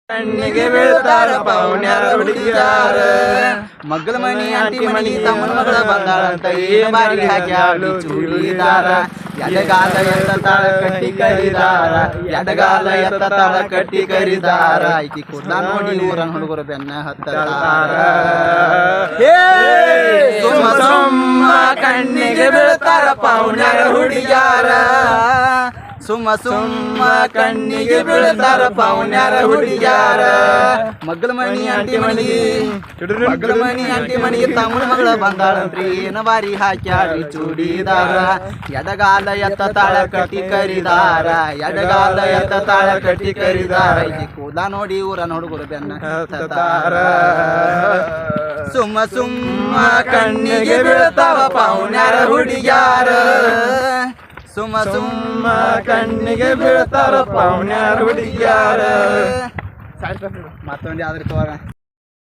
ಕಣ್ಣಿಗೆ ಬೀಳ್ತಾರ ಪಾವನ್ಯಾರ ಹುಡುಗಿಯಾರ ಮಗ್ಗಲ ಮನಿ ಆಂಟಿ ಮನಿ ತಮ್ಮನ ಮಗಳ ಬಂದಾಳಂತ ಏನ್ ಬಾರಿ ಹಾಕ್ಯಾಳು ಚೂಡಿದಾರ ಎಡಗಾಲ ಎತ್ತ ತಾಳ ಕಟ್ಟಿ ಕರಿದಾರ ಎಡಗಾಲ ಎತ್ತ ತಾಳ ಕಟ್ಟಿ ಕರಿದಾರ ಈಕಿ ಕೂದ್ಲ ನೋಡಿ ಊರನ್ ಹುಡುಗರು ಬೆನ್ನ ಹತ್ತಾರ ಸುಮ್ಮ ಸುಮ್ಮ ಕಣ್ಣಿಗೆ ಬೀಳ್ತಾರ ಪಾವನ್ಯಾರ ಹುಡುಗಿಯಾರ ಸುಮ್ಮ ಸುಮ್ಮ ಕಣ್ಣಿಗೆ ಬೀಳ್ತಾರ ಪಾವನ್ಯಾರ ಹುಡುಗಿಯಾರ ಮಗ್ಗಲ ಮನಿ ಆಂಟಿ ಮನಿಗೆ ತಮ್ಮನ ಮಗಳ ಬಂದಾಳಂತ್ರಿ ಏನ ಬಾರಿ ಹಾಕ್ಯಾರಿ ಚೂಡಿದಾರ ಎಡಗಾಲ ಎತ್ತ ತಾಳ ಕಟ್ಟಿ ಕರಿದಾರ ಎಡಗಾಲ ಎತ್ತ ತಾಳ ಕಟ್ಟಿ ಕರಿದಾರ ಇಲ್ಲಿ ಕೂದ ನೋಡಿ ಊರನ ಹುಡುಗರು ಬೆನ್ನ ಹತ್ತಾರ ಸುಮ್ಮ ಸುಮ್ಮ ಕಣ್ಣಿಗೆ ಬೀಳ್ತಾವ ಪಾವನ್ಯಾರ ಹುಡುಗಿಯಾರ ಸುಮ್ಮ ಸುಮ್ಮ ಕಣ್ಣಿಗೆ ಬೀಳ್ತಾರ ಪಾವನ್ಯಾರ ಹುಡುಗಿಯಾರ ಮತ್ತೊಂದು ಯಾವ್ದ್ರ ತೋರ